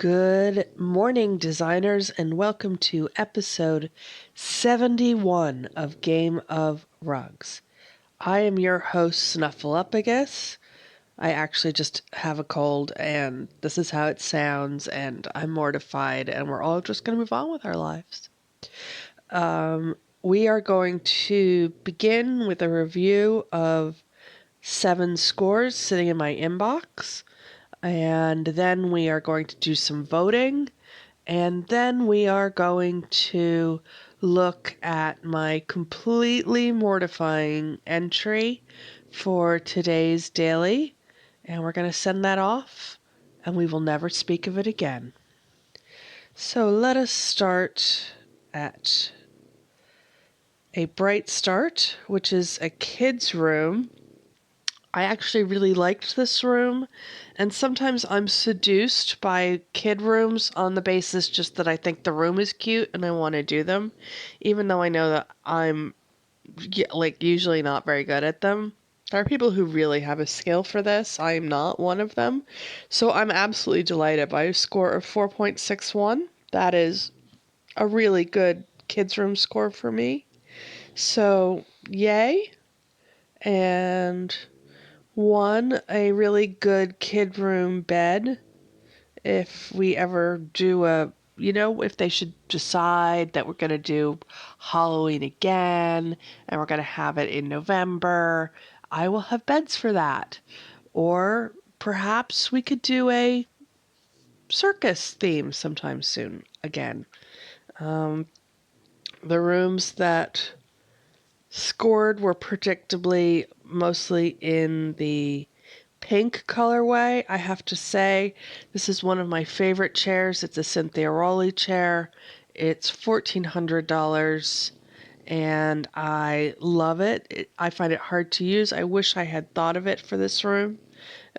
Good morning, designers, and welcome to episode 71 of Game of Rugs. I am your host, Snuffleupagus. I actually just have a cold, and this is how it sounds, and I'm mortified, and we're all just going to move on with our lives. We are going to begin with a review of 7 scores sitting in my inbox. And then we are going to do some voting. And then we are going to look at my completely mortifying entry for today's daily. And we're going to send that off, and we will never speak of it again. So let us start at a bright start, which is a kid's room. I actually really liked this room, and sometimes I'm seduced by kid rooms on the basis just that I think the room is cute and I want to do them, even though I know that I'm usually not very good at them. There are people who really have a skill for this. I am not one of them. So I'm absolutely delighted by a score of 4.61. That is a really good kids room score for me. So, yay. And a really good kid room bed. If we ever do if they should decide that we're going to do Halloween again and we're going to have it in November, I will have beds for that. Or perhaps we could do a circus theme sometime soon again. The rooms that scored were predictably mostly in the pink colorway. I have to say, this is one of my favorite chairs. It's a Cynthia Rowley chair. It's $1,400 and I love it. I find it hard to use. I wish I had thought of it for this room.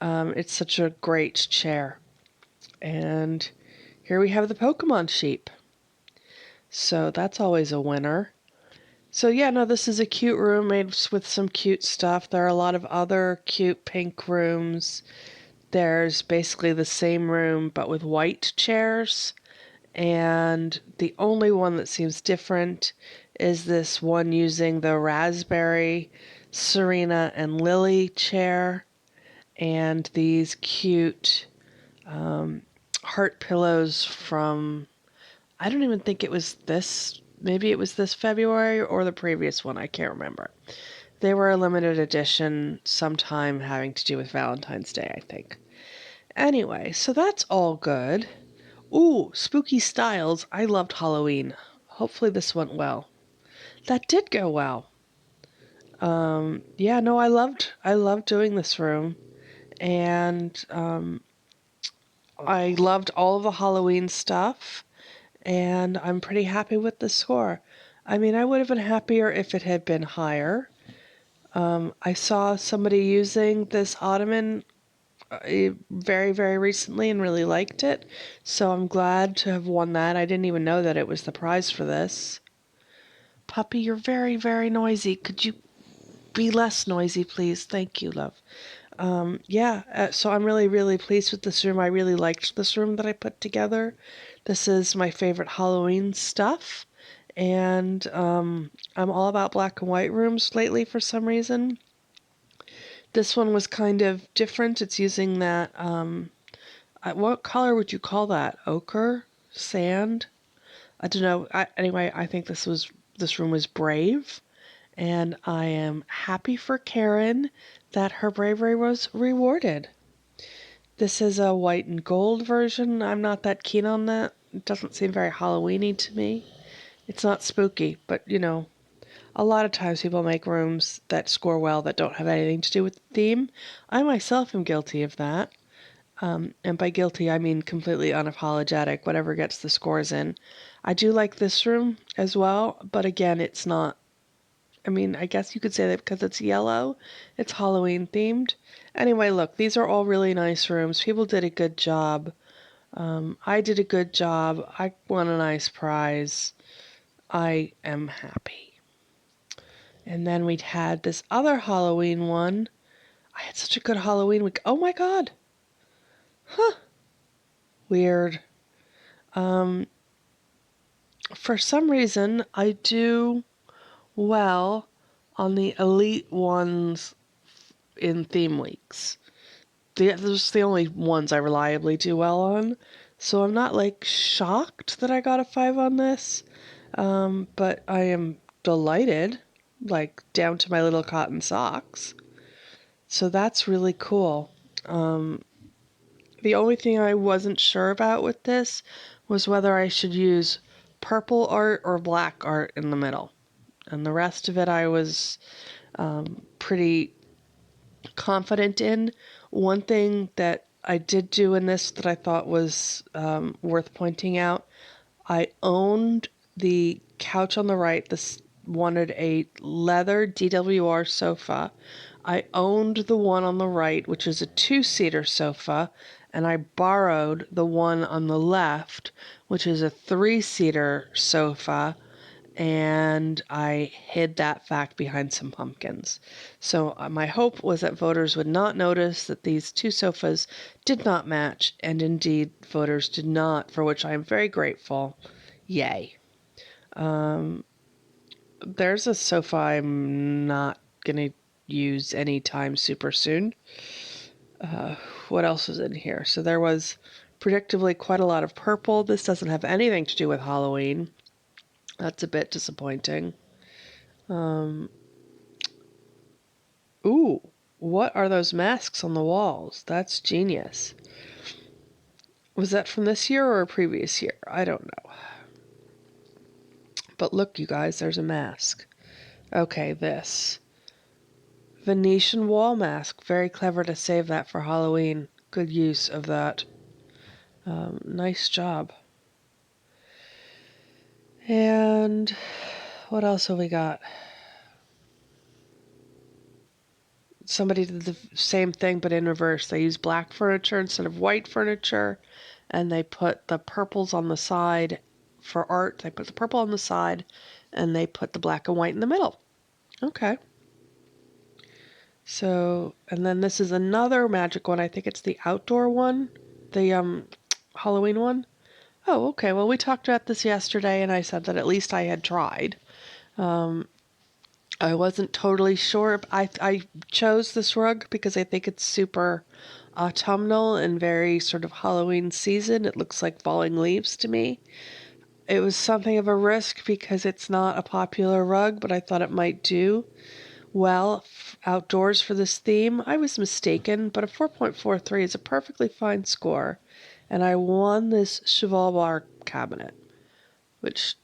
It's such a great chair. And here we have the Pokemon sheep. So that's always a winner. So yeah, no, this is a cute room made with some cute stuff. There are a lot of other cute pink rooms. There's basically the same room but with white chairs. And the only one that seems different is this one using the raspberry, Serena, and Lily chair. And these cute heart pillows from, I don't even think it was this. Maybe it was this February or the previous one. I can't remember. They were a limited edition sometime having to do with Valentine's Day, I think. Anyway, so that's all good. Ooh, spooky styles. I loved Halloween. Hopefully this went well. That did go well. I loved doing this room. And I loved all of the Halloween stuff. And I'm pretty happy with the score. I mean, I would have been happier if it had been higher. I saw somebody using this ottoman very, very recently and really liked it, so I'm glad to have won that. I didn't even know that it was the prize for this. Puppy, you're very, very noisy. Could you be less noisy, please? Thank you, love. So I'm really, really pleased with this room. I really liked this room that I put together. This is my favorite Halloween stuff. And I'm all about black and white rooms lately for some reason. This one was kind of different. It's using that, what color would you call that? Ochre? Sand? I don't know. Anyway, I think this room was brave. And I am happy for Karen that her bravery was rewarded. This is a white and gold version. I'm not that keen on that. It doesn't seem very Halloween-y to me. It's not spooky, but a lot of times people make rooms that score well that don't have anything to do with the theme. I myself am guilty of that. And by guilty, I mean completely unapologetic, whatever gets the scores in. I do like this room as well, but again, it's not, I guess you could say that because it's yellow, it's Halloween themed. Anyway, look, these are all really nice rooms. People did a good job. I did a good job. I won a nice prize. I am happy. And then we'd had this other Halloween one. I had such a good Halloween week. Oh my God. Huh. Weird. For some reason, I do well on the elite ones in theme weeks. Those are the only ones I reliably do well on. So I'm not like shocked that I got a 5 on this, but I am delighted, like down to my little cotton socks. So that's really cool. The only thing I wasn't sure about with this was whether I should use purple art or black art in the middle. And the rest of it I was pretty confident in. One thing that I did do in this that I thought was worth pointing out, I owned the couch on the right. This wanted a leather DWR sofa. I owned the one on the right, which is a two-seater sofa, and I borrowed the one on the left, which is a three-seater sofa, and I hid that fact behind some pumpkins. So my hope was that voters would not notice that these two sofas did not match, and indeed voters did not, for which I am very grateful. Yay. There's a sofa I'm not going to use anytime super soon. What else was in here? So there was predictably quite a lot of purple. This doesn't have anything to do with Halloween. That's a bit disappointing. Ooh, what are those masks on the walls? That's genius. Was that from this year or a previous year? I don't know. But look, you guys, there's a mask. Okay, this. Venetian wall mask. Very clever to save that for Halloween. Good use of that. Nice job. And what else have we got? Somebody did the same thing but in reverse. They used black furniture instead of white furniture, and they put the purples on the side for art. They put the purple on the side, and they put the black and white in the middle. Okay. So, and then this is another magic one. I think it's the outdoor one, the Halloween one. Oh, okay. Well, we talked about this yesterday, and I said that at least I had tried. I wasn't totally sure. I chose this rug because I think it's super autumnal and very sort of Halloween season. It looks like falling leaves to me. It was something of a risk because it's not a popular rug, but I thought it might do well outdoors for this theme. I was mistaken, but a 4.43 is a perfectly fine score. And I won this Cheval Bar cabinet, which,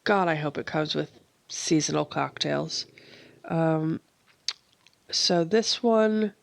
God, I hope it comes with seasonal cocktails. So this one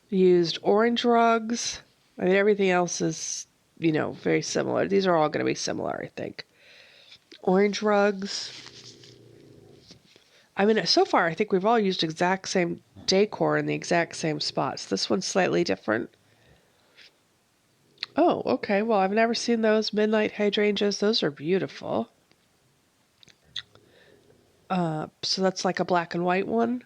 used orange rugs. I mean, everything else is, very similar. These are all going to be similar, I think. Orange rugs. I mean, so far, I think we've all used exact same decor in the exact same spots. This one's slightly different. Oh, okay. Well, I've never seen those midnight hydrangeas. Those are beautiful. So that's like a black and white one.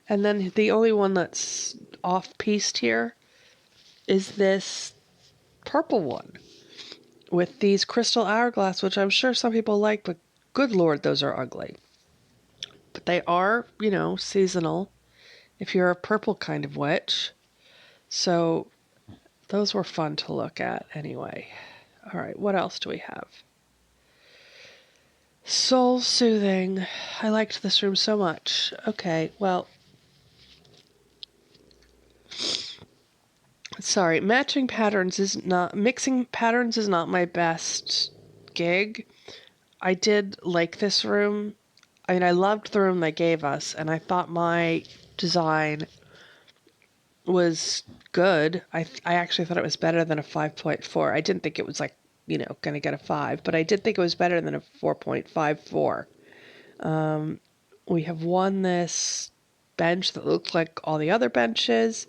And then the only one that's off-piste here is this purple one with these crystal hourglass, which I'm sure some people like, but good Lord, those are ugly. But they are, seasonal if you're a purple kind of witch. So those were fun to look at anyway. All right, what else do we have? Soul soothing. I liked this room so much. Okay, well, sorry, mixing patterns is not my best gig. I did like this room. I mean, I loved the room they gave us, and I thought my design was good. I actually thought it was better than a 5.4. I didn't think it was like, going to get a 5, but I did think it was better than a 4.54. We have won this bench that looks like all the other benches.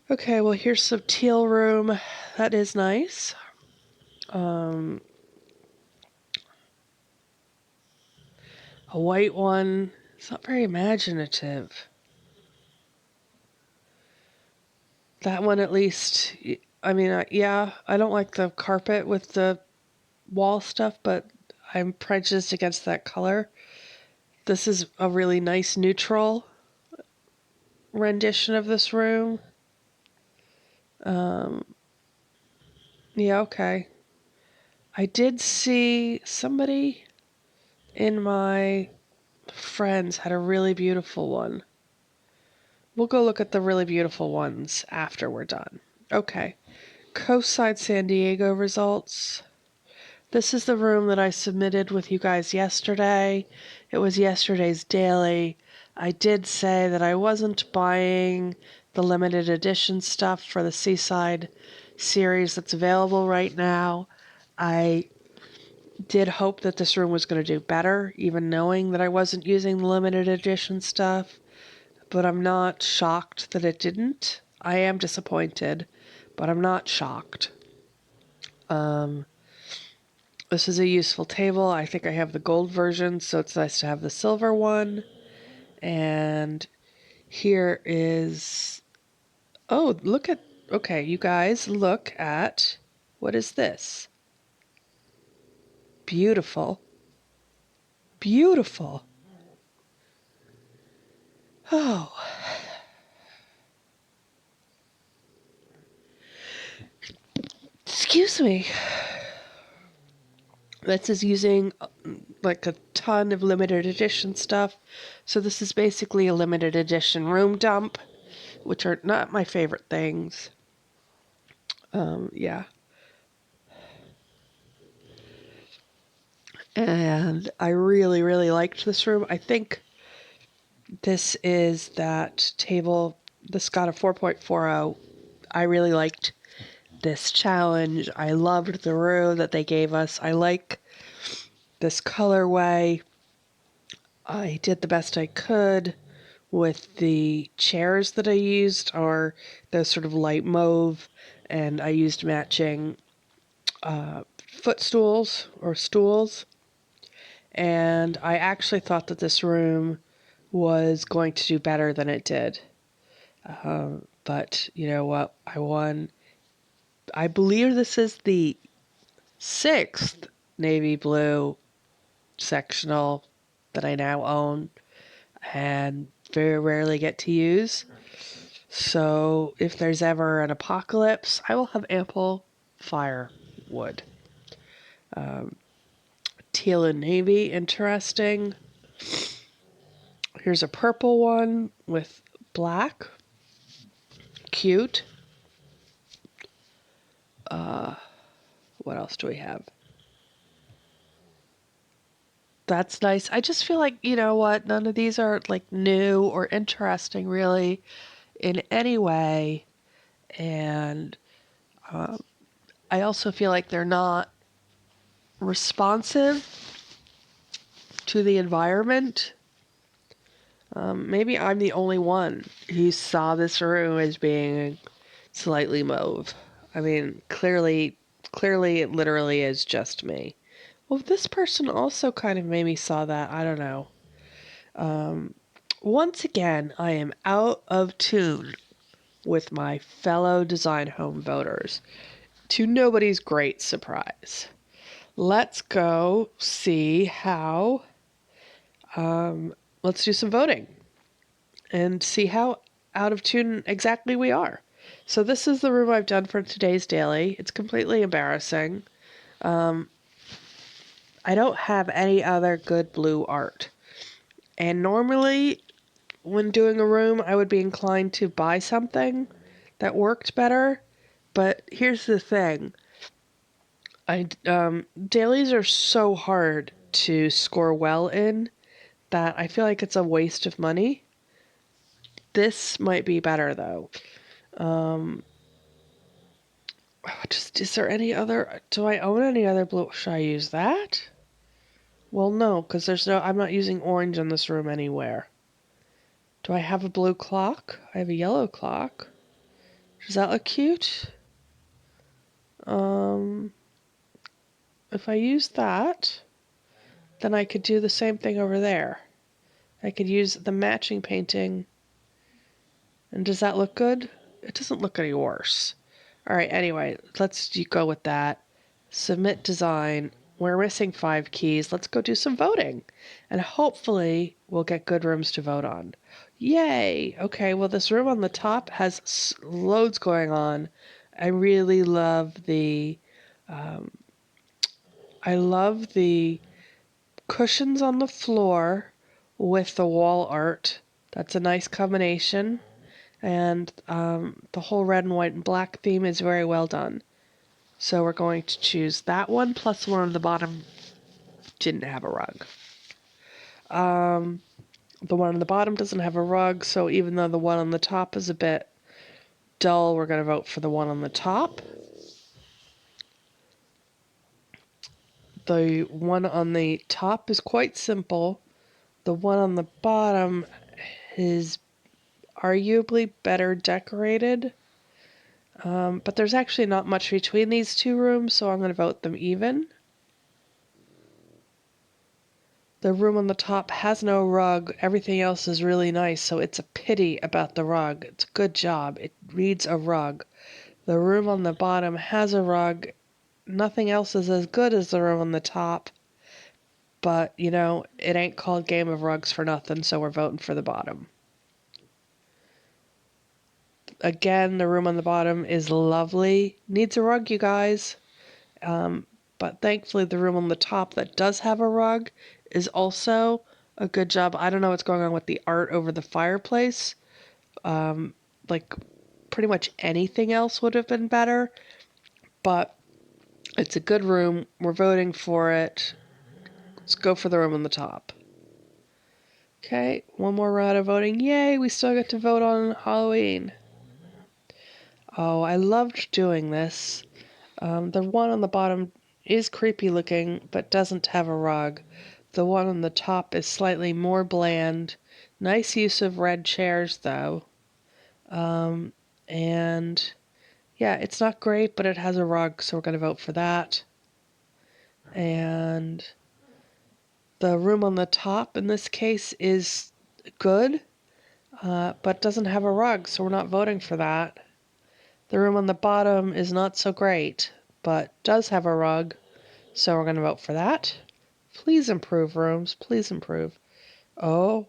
Okay, well, here's some teal room. That is nice. A white one. It's not very imaginative. That one, at least, I mean, yeah, I don't like the carpet with the wall stuff, but I'm prejudiced against that color. This is a really nice neutral rendition of this room. Um, yeah, okay. I did see somebody in my friends had a really beautiful one. We'll go look at the really beautiful ones after we're done. Okay. Coastside San Diego results. This is the room that I submitted with you guys yesterday. It was yesterday's daily. I did say that I wasn't buying the limited edition stuff for the Seaside series that's available right now. I did hope that this room was going to do better, even knowing that I wasn't using the limited edition stuff, but I'm not shocked that it didn't. I am disappointed, but I'm not shocked. This is a useful table. I think I have the gold version, so it's nice to have the silver one. And here is... Oh, look at... Okay, you guys, look at... What is this? Beautiful. Beautiful. Oh. Excuse me. This is using like a ton of limited edition stuff. So this is basically a limited edition room dump, which are not my favorite things. Yeah. And I really, really liked this room. I think this is that table. This got a 4.40. I really liked this challenge. I loved the room that they gave us. I like this colorway. I did the best I could with the chairs that I used, are those sort of light mauve, and I used matching footstools or stools. And I actually thought that this room was going to do better than it did. But you know what? I won. I believe this is the 6th navy blue sectional that I now own and very rarely get to use. So if there's ever an apocalypse, I will have ample firewood. Teal and navy, interesting. Here's a purple one with black. Cute. What else do we have? That's nice. I just feel like, you know what, none of these are like new or interesting really in any way. And I also feel like they're not responsive to the environment. Maybe I'm the only one who saw this room as being slightly mauve. I mean, clearly, it literally is just me. Well, this person also kind of maybe saw that. I don't know. Once again, I am out of tune with my fellow design home voters, to nobody's great surprise. Let's go see how. Let's do some voting and see how out of tune exactly we are. So this is the room I've done for today's daily. It's completely embarrassing. I don't have any other good blue art. And normally, when doing a room, I would be inclined to buy something that worked better. But here's the thing. Dailies are so hard to score well in that I feel like it's a waste of money. This might be better, though. Is there any other... Do I own any other blue? Should I use that? Well, no, because I'm not using orange in this room anywhere. Do I have a blue clock? I have a yellow clock. Does that look cute? If I use that, then I could do the same thing over there. I could use the matching painting. And does that look good? It doesn't look any worse. All right, anyway, let's go with that. Submit design. We're missing 5 keys. Let's go do some voting. And hopefully we'll get good rooms to vote on. Yay! Okay, well, this room on the top has loads going on. I really love um, I love the cushions on the floor with the wall art. That's a nice combination. And the whole red and white and black theme is very well done. So we're going to choose that one, plus the one on the bottom didn't have a rug. The one on the bottom doesn't have a rug, so even though the one on the top is a bit dull, we're going to vote for the one on the top. The one on the top is quite simple. The one on the bottom is arguably better decorated. But there's actually not much between these two rooms, so I'm going to vote them even. The room on the top has no rug. Everything else is really nice, so it's a pity about the rug. It's a good job. It needs a rug. The room on the bottom has a rug. Nothing else is as good as the room on the top. But, you know, it ain't called Game of Rugs for nothing, so we're voting for the bottom. Again, the room on the bottom is lovely. Needs a rug, you guys. But thankfully, the room on the top that does have a rug is also a good job. I don't know what's going on with the art over the fireplace. Like, pretty much anything else would have been better. But it's a good room. We're voting for it. Let's go for the room on the top. Okay, one more round of voting. Yay, we still get to vote on Halloween. Oh, I loved doing this. The one on the bottom is creepy looking, but doesn't have a rug. The one on the top is slightly more bland. Nice use of red chairs, though. And yeah, it's not great, but it has a rug, so we're going to vote for that. And the room on the top, in this case, is good, but doesn't have a rug, so we're not voting for that. The room on the bottom is not so great, but does have a rug, so we're going to vote for that. Please improve, rooms. Please improve. Oh,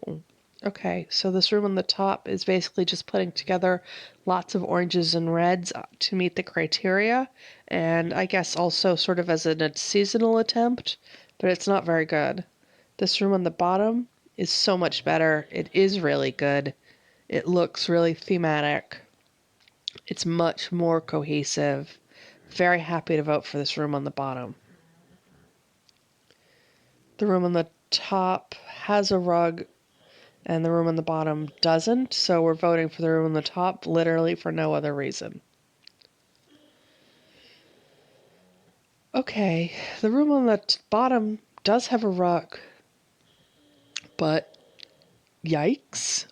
okay. So this room on the top is basically just putting together lots of oranges and reds to meet the criteria, and I guess also sort of as a seasonal attempt, but it's not very good. This room on the bottom is so much better. It is really good. It looks really thematic. It's much more cohesive. Very happy to vote for this room on the bottom. The room on the top has a rug and the room on the bottom doesn't, so we're voting for the room on the top literally for no other reason. Okay, the room on the bottom does have a rug, but yikes.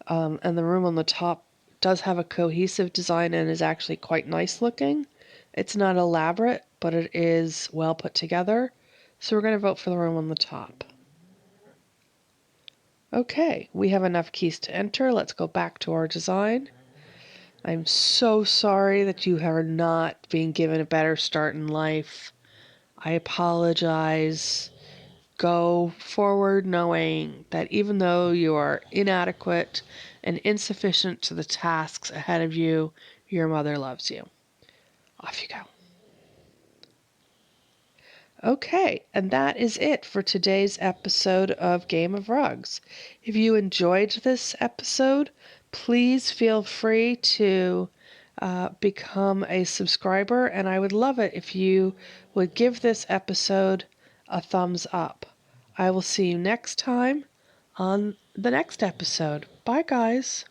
And the room on the top does have a cohesive design and is actually quite nice looking. It's not elaborate, but it is well put together. So we're going to vote for the room on the top. Okay, we have enough keys to enter. Let's go back to our design. I'm so sorry that you are not being given a better start in life. I apologize. Go forward knowing that even though you are inadequate and insufficient to the tasks ahead of you, your mother loves you. Off you go. Okay, and that is it for today's episode of Game of Rugs. If you enjoyed this episode, please feel free to become a subscriber, and I would love it if you would give this episode a thumbs up. I will see you next time on the next episode. Bye, guys.